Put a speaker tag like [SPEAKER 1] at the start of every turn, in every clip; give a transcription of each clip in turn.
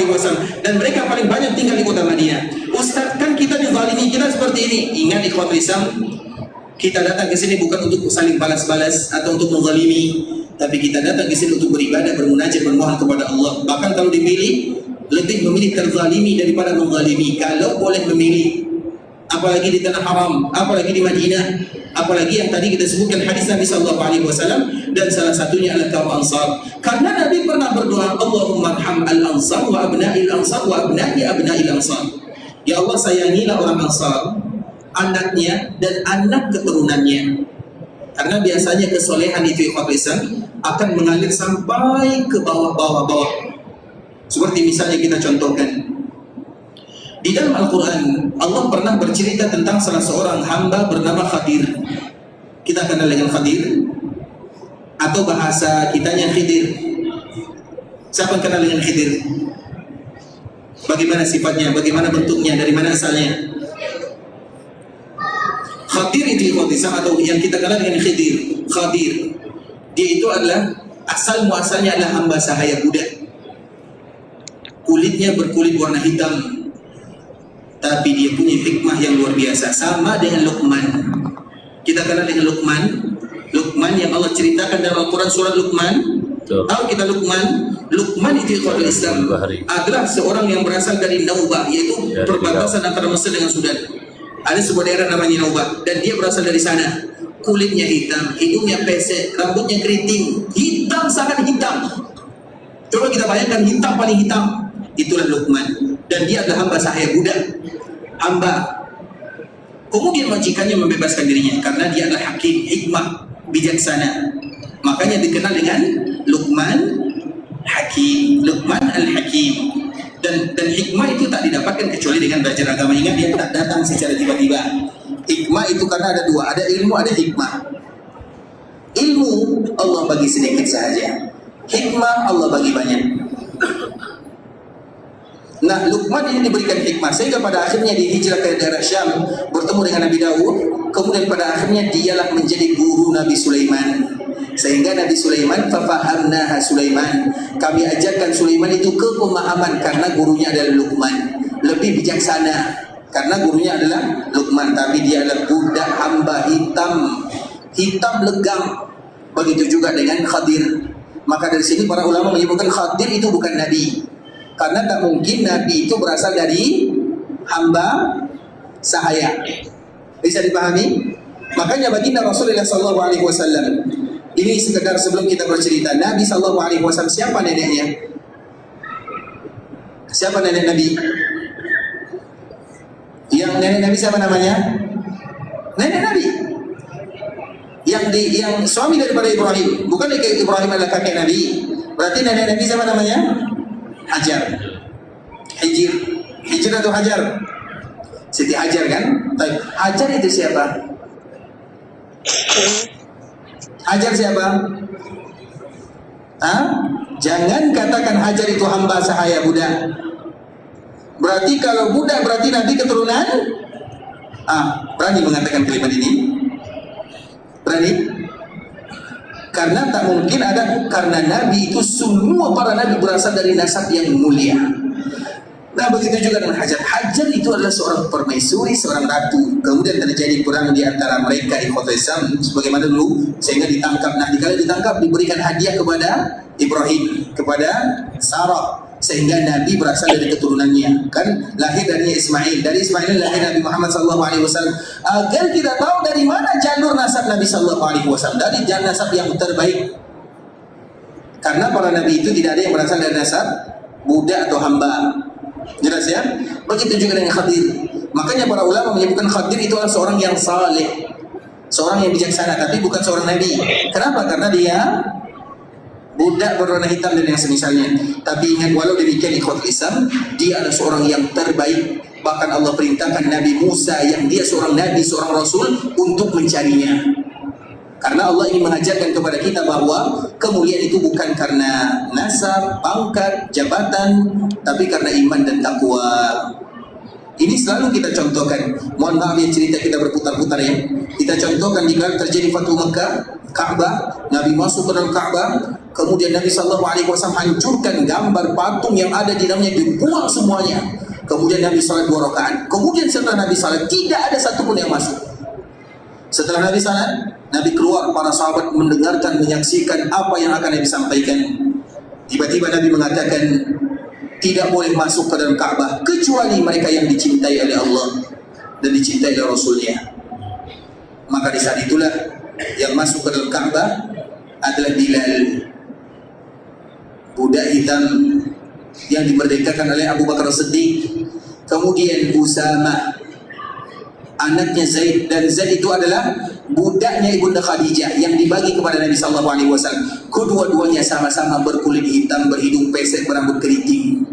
[SPEAKER 1] SAW, dan mereka paling banyak tinggal di kota Madinah. Ustaz, kan kita dizalimi, kita seperti ini. Ingat ikhwatul Islam, kita datang ke sini bukan untuk saling balas-balas atau untuk menzalimi, tapi kita datang ke sini untuk beribadah, bermunajat, bermohon kepada Allah. Bahkan kalau dipilih, lebih memilih terzalimi daripada menzalimi. Kalau boleh memilih, apalagi di tanah haram, apalagi di Madinah, apalagi yang tadi kita sebutkan hadis Nabi SAW, dan salah satunya adalah kaum Ansar. Karena Nabi pernah berdoa, Allahumma arham al-ansar wa abna'il ansar wa abna'i abna'il ansar. Ya Allah, sayangilah orang Ansar, anaknya dan anak keturunannya. Karena biasanya kesolehan itu akan mengalir sampai ke bawah-bawah. Seperti misalnya kita contohkan, di dalam Al-Quran, Allah pernah bercerita tentang salah seorang hamba bernama Khadir. Kita kenal dengan Khadir, atau bahasa kitanya Khidir. Siapa yang kenal dengan Khidir? Bagaimana sifatnya, bagaimana bentuknya, dari mana asalnya? Khadir itu atau yang kita kenal dengan Khidir. Khadir, dia itu adalah muasalnya adalah hamba sahaya budak. Kulitnya berkulit warna hitam, tapi dia punya hikmah yang luar biasa. Sama dengan Luqman. Kita kenal dengan Luqman. Luqman yang Allah ceritakan dalam Al-Quran surat Luqman. Tahu kita Luqman? Luqman itu ikhwatul Islam adalah seorang yang berasal dari Naubah, yaitu perbatasan antara Mesir dengan Sudan. Ada sebuah daerah namanya Naubah, dan dia berasal dari sana. Kulitnya hitam, hidungnya pesek, rambutnya keriting, hitam, sangat hitam. Coba kita bayangkan, hitam paling hitam. Itulah Luqman, dan dia adalah hamba sahaya budak, hamba. Kemudian majikannya membebaskan dirinya karena dia adalah hakim, hikmah, bijaksana. Makanya dikenal dengan Luqman Hakim, Luqman Al-Hakim. Dan hikmah itu tak didapatkan kecuali dengan belajar agama. Ingat, dia tak datang secara tiba-tiba. Hikmah itu karena ada dua, ada ilmu, ada hikmah. Ilmu Allah bagi sedikit saja, hikmah Allah bagi banyak. Nah, Luqman ini diberikan hikmah sehingga pada akhirnya dia hijrah ke daerah Syam, bertemu dengan Nabi Daud. Kemudian pada akhirnya dialah menjadi guru Nabi Sulaiman. Sehingga Nabi Sulaiman, fafahamnaha Sulaiman, kami ajarkan Sulaiman itu ke pemahaman, karena gurunya adalah Luqman, lebih bijaksana karena gurunya adalah Luqman, tapi dia adalah budak hamba hitam legam. Begitu juga dengan Khadir. Maka dari sini para ulama menyebutkan Khadir itu bukan nabi, karena tak mungkin nabi itu berasal dari hamba sahaya. Bisa dipahami? Makanya baginda Rasulullah SAW, ini sekedar sebelum kita bercerita, Nabi SAW siapa neneknya? Siapa nenek Nabi? Yang nenek Nabi siapa namanya? Nenek Nabi. Yang suami daripada Ibrahim. Bukan Ibrahim adalah kakek Nabi. Berarti nenek Nabi siapa namanya? Hajar. Hijr atau Hajar? Siti Hajar kan? Hajar itu siapa? Hajar siapa? Jangan katakan Hajar itu hamba sahaya budak. Berarti kalau budak berarti Nabi keturunan? Berani mengatakan kalimat ini? Berani? Karena tak mungkin ada, karena Nabi itu semua para Nabi berasal dari nasab yang mulia. Nah, begitu juga dengan Hajar. Hajar itu adalah seorang permaisuri, seorang ratu. Kemudian terjadi perang di antara mereka, ikhwatul Islam, sebagaimana dulu, sehingga ditangkap. Nah, dikala ditangkap diberikan hadiah kepada Ibrahim, kepada Sarah, sehingga Nabi berasal dari keturunannya. Kan lahir dari Ismail, dari Ismail lahir Nabi Muhammad SAW. Agar kita tahu dari mana jalur nasab Nabi SAW, dari jalur nasab yang terbaik. Karena para Nabi itu tidak ada yang berasal dari nasab budak atau hamba. Jelas ya? Begitu juga dengan Khadir. Makanya para ulama menyebutkan Khadir itu adalah seorang yang saleh, seorang yang bijaksana, tapi bukan seorang nabi. Kenapa? Karena dia budak berwarna hitam dan yang semisalnya. Tapi ingat, walau demikian ikhwatul Islam, dia adalah seorang yang terbaik. Bahkan Allah perintahkan Nabi Musa yang dia seorang nabi, seorang rasul, untuk mencarinya. Karena Allah ingin mengajarkan kepada kita bahwa kemuliaan itu bukan karena nasab, pangkat, jabatan, tapi karena iman dan takwa. Ini selalu kita contohkan. Mohon maaf ya cerita kita berputar-putar ya. Kita contohkan jika terjadi Fathu Makkah, Ka'bah, Nabi masuk ke dalam Ka'bah, kemudian Nabi SAW hancurkan gambar patung yang ada di dalamnya, dibuang semuanya. Kemudian Nabi salat 2 rakaat. Kemudian setelah Nabi salat tidak ada satupun yang masuk. Setelah Nabi salat, Nabi keluar, para sahabat mendengarkan, menyaksikan apa yang akan Nabi sampaikan. Tiba-tiba Nabi mengatakan, tidak boleh masuk ke dalam Ka'bah kecuali mereka yang dicintai oleh Allah dan dicintai oleh Rasulnya. Maka di saat itulah yang masuk ke dalam Ka'bah adalah Bilal, budak hitam yang dimerdekakan oleh Abu Bakar Siddiq. Kemudian Usama, anaknya Zaid, dan Zaid itu adalah budaknya Ibunda Khadijah yang dibagi kepada Nabi SAW. Kedua-duanya sama-sama berkulit hitam, berhidung pesek, berambut keriting.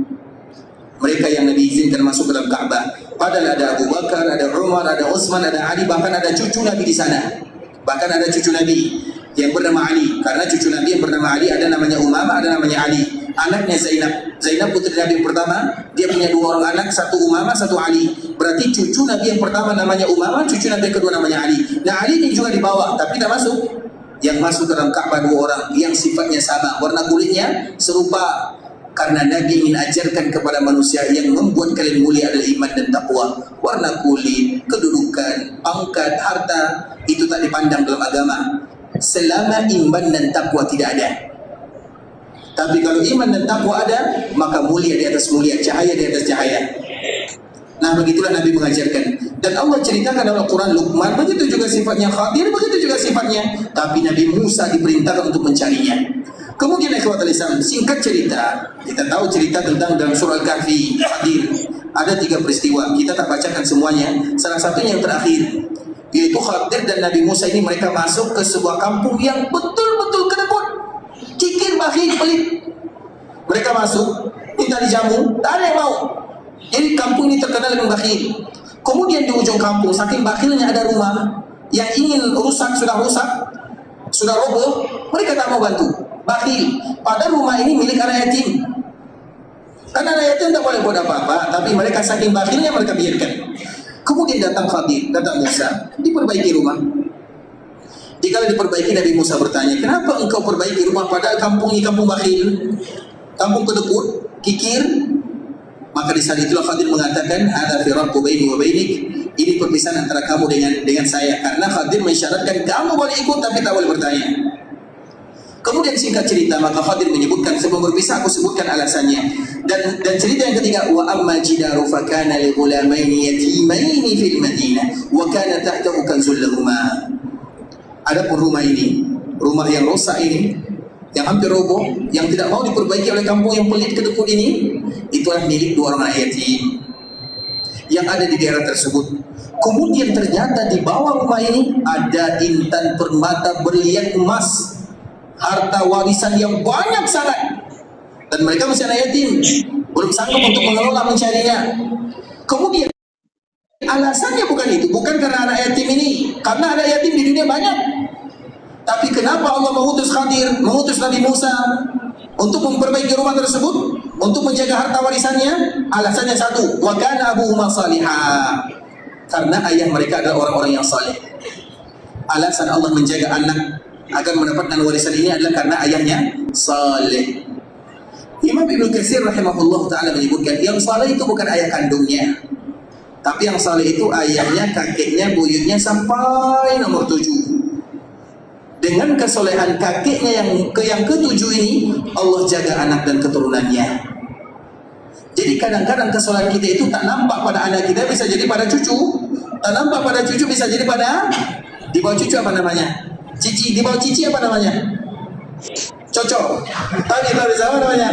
[SPEAKER 1] Mereka yang Nabi izinkan masuk ke dalam Ka'bah. Padahal ada Abu Bakar, ada Umar, ada Utsman, ada Ali, bahkan ada cucu Nabi di sana. Bahkan ada cucu Nabi yang bernama Ali. Karena cucu Nabi yang bernama Ali ada namanya Umamah, ada namanya Ali. Anaknya Zainab. Zainab putri Nabi yang pertama, dia punya 2 orang anak, satu Umamah, satu Ali. Berarti cucu Nabi yang pertama namanya Umamah, cucu Nabi yang kedua namanya Ali. Nah, Ali ini juga dibawa, tapi tidak masuk. Yang masuk ke dalam Ka'bah 2 orang yang sifatnya sama, warna kulitnya serupa. Karena Nabi ingin ajarkan kepada manusia yang membuat kalian mulia adalah iman dan takwa. Warna kulit, kedudukan, pangkat, harta, itu tak dipandang dalam agama selama iman dan takwa tidak ada. Tapi kalau iman dan takwa ada, maka mulia di atas mulia, cahaya di atas cahaya. Nah, begitulah Nabi mengajarkan. Dan Allah ceritakan dalam Al-Quran, Luqman, begitu juga sifatnya, Khadir, begitu juga sifatnya. Tapi Nabi Musa diperintahkan untuk mencarinya. Kemudian ikhwatul Islam, singkat cerita, kita tahu cerita tentang dalam surah Al-Kahfi, Khadir. Ada 3 peristiwa, kita tak bacakan semuanya. Salah satunya yang terakhir, yaitu Khadir dan Nabi Musa ini mereka masuk ke sebuah kampung yang betul-betul kedekut, kikir, bakhil, pelit. Mereka masuk, minta dijamu, tak ada yang mau. Jadi kampung ini terkenal dengan bakhil. Kemudian di ujung kampung, saking bakhilnya ada rumah yang ingin rusak, sudah roboh, mereka tak mau bantu. Bakhil. Padahal rumah ini milik anak yatim. Karena anak yatim tak boleh buat apa-apa, tapi mereka saking bakhilnya mereka biarkan. Kemudian datang Khadir, datang Musa, diperbaiki rumah. Jika diperbaiki, Nabi Musa bertanya, kenapa engkau perbaiki rumah padahal kampung ini kampung bakhil, kampung kedekut, kikir? Maka di saat itulah Khadir mengatakan, ada firaqu baini wa bainik, ini perpisahan antara kamu dengan saya. Karena Khadir mensyaratkan kamu boleh ikut tapi tak boleh bertanya. Kemudian singkat cerita, maka Khadir menyebutkan, sebelum berpisah aku sebutkan alasannya. Dan cerita yang ketiga, wa amma jidaru fakana li ghulamaini yatimaini fil Madinah wa kana tahtahu kanzul lahumā. Adapun rumah ini, rumah yang rusak ini, yang hampir roboh, yang tidak mau diperbaiki oleh kampung yang pelit kedekut ini, itulah milik 2 orang anak yatim yang ada di daerah tersebut. Kemudian ternyata di bawah rumah ini ada intan permata berlian emas, harta warisan yang banyak sangat, dan mereka masih anak yatim, belum sanggup untuk mengelola mencarinya. Kemudian alasannya bukan itu, bukan karena anak yatim ini, karena anak yatim di dunia banyak. Tapi kenapa Allah mengutus Khadir, mengutus Nabi Musa untuk memperbaiki rumah tersebut, untuk menjaga harta warisannya? Alasannya satu, wa kana abuhuma salihah, karena ayah mereka adalah orang-orang yang saleh. Alasan Allah menjaga anak agar mendapatkan warisan ini adalah karena ayahnya saleh. Imam Ibnu Katsir rahimahullah ta'ala menyebutkan, yang saleh itu bukan ayah kandungnya, tapi yang saleh itu ayahnya, kakeknya, buyutnya sampai nomor 7. Dengan kesolehan kakeknya yang ke-7 ini, Allah jaga anak dan keturunannya. Jadi kadang-kadang kesolehan kita itu tak nampak pada anak kita, bisa jadi pada cucu. Tak nampak pada cucu, bisa jadi pada, di bawah cucu apa namanya? Cici, di bawah cici apa namanya? Cocok. Tahu apa namanya?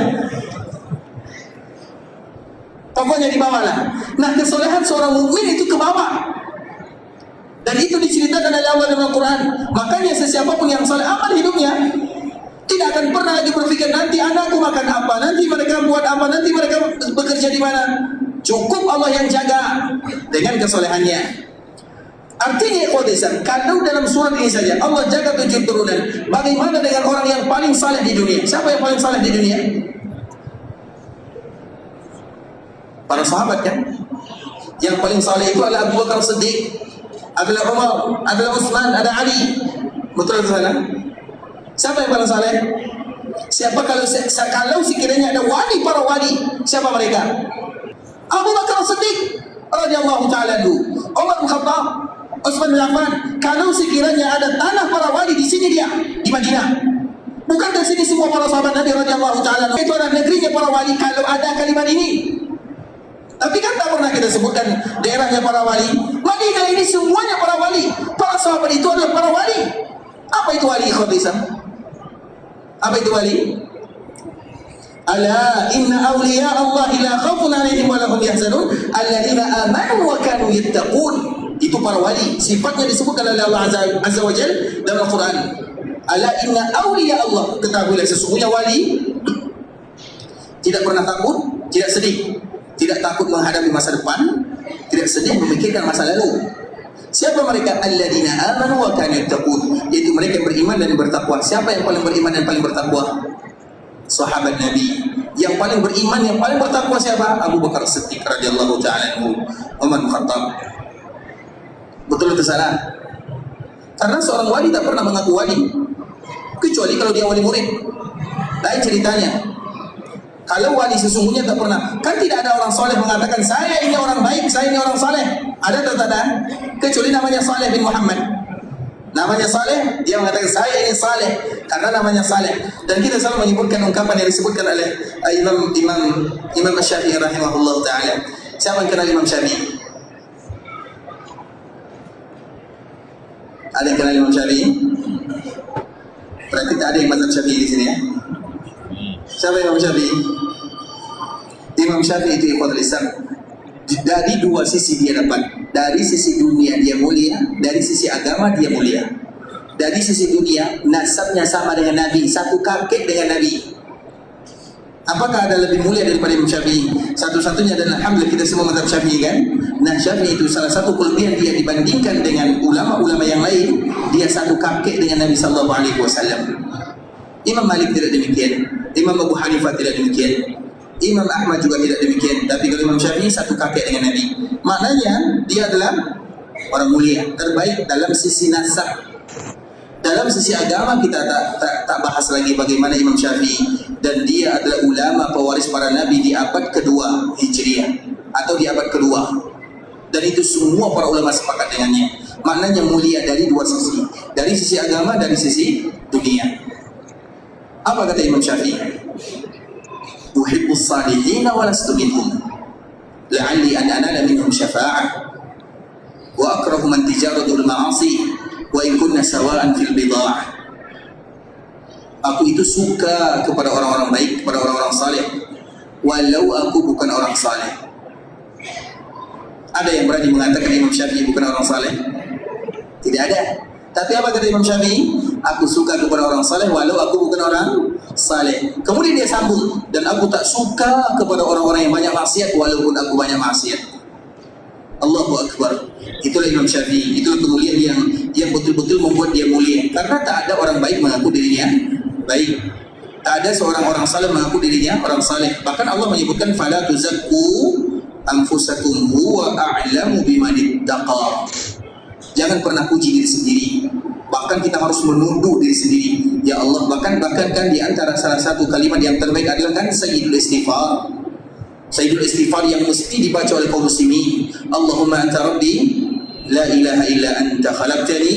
[SPEAKER 1] Pokoknya di bawah lah. Nah, kesolehan seorang mukmin itu ke bawah. Dan itu diceritakan oleh Allah dalam Al-Quran. Makanya sesiapa pun yang saleh amal hidupnya, tidak akan pernah lagi berpikir nanti anakku makan apa, nanti mereka buat apa, nanti mereka bekerja di mana. Cukup Allah yang jaga dengan kesolehannya. Artinya kalau dalam surat ini saja Allah jaga 7 turunan, bagaimana dengan orang yang paling saleh di dunia? Siapa yang paling saleh di dunia? Para sahabat kan? Yang paling saleh itu adalah Abu Bakar Siddiq, adalah Umar, adalah Utsman, ada Ali. Betul atau salah? Siapa yang paling saleh? Siapa kalau sekiranya ada wali, para wali, siapa mereka? Abu Bakar Siddiq radhiyallahu taala anhu, Umar bin Khattab, Utsman bin Affan. Kalau sekiranya ada tanah para wali di sini, dia di Madinah. Bukan dari sini semua para sahabat Nabi radhiyallahu taala anhu. Itu adalah negerinya para wali kalau ada kalimat ini. Tapi kan tak pernah kita sebutkan daerahnya para wali. Madinah ini semuanya para wali. Para sahabat itu adalah para wali. Apa itu wali, ikhwan Islam? Apa itu wali? Ala inna awliya Allah la khaufun alaihim wa lahum yahzanun alladzina amanu wa kanu yattaqun. Itu para wali. Sifatnya disebutkan oleh Allah Azza wa Jalla dalam Al-Quran. Ala inna awliya Allah. Ketahuilah sesungguhnya wali tidak pernah takut, tidak sedih, tidak takut menghadapi masa depan, tidak sedih memikirkan masa lalu. Siapa mereka? Alladzina amanu wa kanu yattaqun, yaitu mereka yang beriman dan bertakwa. Siapa yang paling beriman dan paling bertakwa? Sahabat Nabi. Yang paling beriman, yang paling bertakwa siapa? Abu Bakar Siddiq radhiyallahu ta'ala anhu, Umar bin Khattab. Betul atau salah? Karena seorang wali tak pernah mengaku wali, kecuali kalau dia wali murid. Lain ceritanya. Kalau wali sesungguhnya tak pernah. Kan tidak ada orang soleh mengatakan saya ini orang baik, saya ini orang soleh. Ada atau tak ada? Kecuali namanya Saleh bin Muhammad. Namanya Saleh, dia mengatakan saya ini saleh karena namanya Saleh. Dan kita selalu menyebutkan ungkapan yang disebutkan oleh Imam Syafi'i rahimahullah taala. Siapa yang kenal Imam Syafi'i? Ada yang kenal Imam Syafi'i? Berarti tak ada yang mazhab Syafi'i di sini ya? Siapa Imam Syafi'i? Imam Syafi'i itu ikhwatul Islam. Dari dua sisi dia dapat. Dari sisi dunia dia mulia, dari sisi agama dia mulia. Dari sisi dunia, nasabnya sama dengan Nabi, satu kakek dengan Nabi. Apakah ada lebih mulia daripada Imam Syafi'i? Satu-satunya adalah alhamdulillah kita semua mazhab Syafi'i kan? Nah, Syafi'i itu salah satu kelebihan dia dibandingkan dengan ulama-ulama yang lain, dia satu kakek dengan Nabi sallallahu alaihi wasallam. Imam Malik tidak demikian, Imam Abu Hanifah tidak demikian, Imam Ahmad juga tidak demikian. Tapi kalau Imam Syafi'i satu kakek dengan Nabi. Maknanya dia adalah orang mulia, terbaik dalam sisi nasab. Dalam sisi agama kita tak bahas lagi bagaimana Imam Syafi'i, dan dia adalah ulama pewaris para nabi di abad kedua Hijriah atau di abad kedua. Dan itu semua para ulama sepakat dengannya. Maknanya mulia dari dua sisi, dari sisi agama, dari sisi dunia. Apa kata Imam Syafi'i? Uhibbus salihin wa lastu minhum la'alli an anala minhum syafa'ah wa akrahu man tijaratul ma'asi wa in kunna sawa'an fil bid'ah. Aku itu suka kepada orang-orang baik, kepada orang-orang saleh, walau aku bukan orang saleh. Ada yang berani mengatakan Imam Syafi'i bukan orang saleh? Tidak ada. Tapi apa kata Imam Syafi'i? Aku suka kepada orang saleh walau aku bukan orang saleh. Kemudian dia sambung, dan aku tak suka kepada orang-orang yang banyak maksiat walaupun aku banyak maksiat. Allahu Akbar. Itulah Imam Syafi'i. Itulah kemuliaan yang betul-betul membuat dia mulia. Karena tak ada orang baik mengaku dirinya baik. Tak ada seorang orang saleh mengaku dirinya orang saleh. Bahkan Allah menyebutkan fala tuzakku anfusakum huwa a'lamu biman ittaqa. Jangan pernah puji diri sendiri. Bahkan kita harus menunduk diri sendiri. Ya Allah, bahkan kan di antara salah satu kalimat yang terbaik adalah kan Sayyidul Istighfar. Sayyidul Istighfar yang mesti dibaca oleh kaum muslimin. Allahumma anta rabbi la ilaha illa anta khalaqtani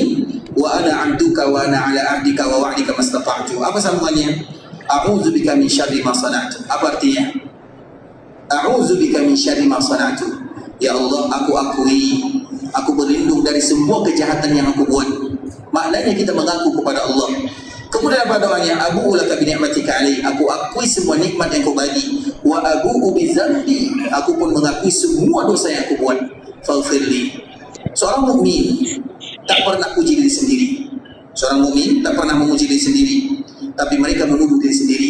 [SPEAKER 1] wa ana 'abduka wa ana 'ala 'ahdika wa wa'dika mastata'tu. Apa sambungannya? A'udzu bika min syarri ma sana'tu. Apa artinya? A'udzu bika min syarri ma sana'tu. Ya Allah, aku berlindung dari semua kejahatan yang aku buat. Maknanya kita mengaku kepada Allah. Kemudian apa doanya? Abu'u laka bi ni'matika alai. Aku akui semua nikmat yang kau bagi. Wa abu'u bi dzambi. Aku pun mengakui semua dosa yang aku buat. Faghfirli. Seorang mukmin tak pernah puji diri sendiri. Seorang mukmin tak pernah memuji diri sendiri. Tapi mereka menuduh diri sendiri.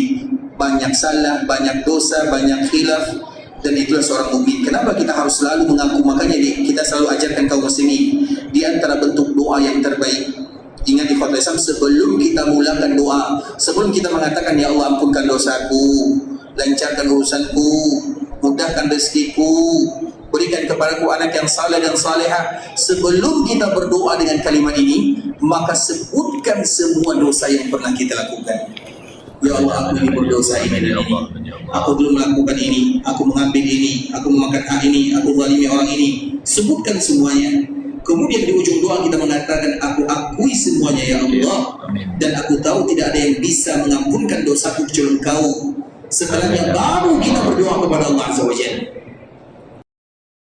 [SPEAKER 1] Banyak salah, banyak dosa, banyak khilaf. Dan itulah seorang mukmin. Kenapa kita harus selalu mengaku? Makanya kita selalu ajarkan kaum muslimin di antara bentuk doa yang terbaik. Ingat ikhwatul Islam, sebelum kita mulakan doa, sebelum kita mengatakan ya Allah ampunkan dosaku, lancarkan urusanku, mudahkan rezekiku, berikan kepadaku anak yang saleh dan salehah. Sebelum kita berdoa dengan kalimat ini, maka sebutkan semua dosa yang pernah kita lakukan. Ya Allah, aku ini berdosa ini dan ini. Aku belum melakukan ini, aku mengambil ini, aku memakan hak ini, aku zalimi orang ini. Sebutkan semuanya. Kemudian di ujung doa kita mengatakan, aku akui semuanya ya Allah, dan aku tahu tidak ada yang bisa mengampunkan dosaku kecuali Engkau. Setelahnya baru kita berdoa kepada Allah Azza wa Jalla.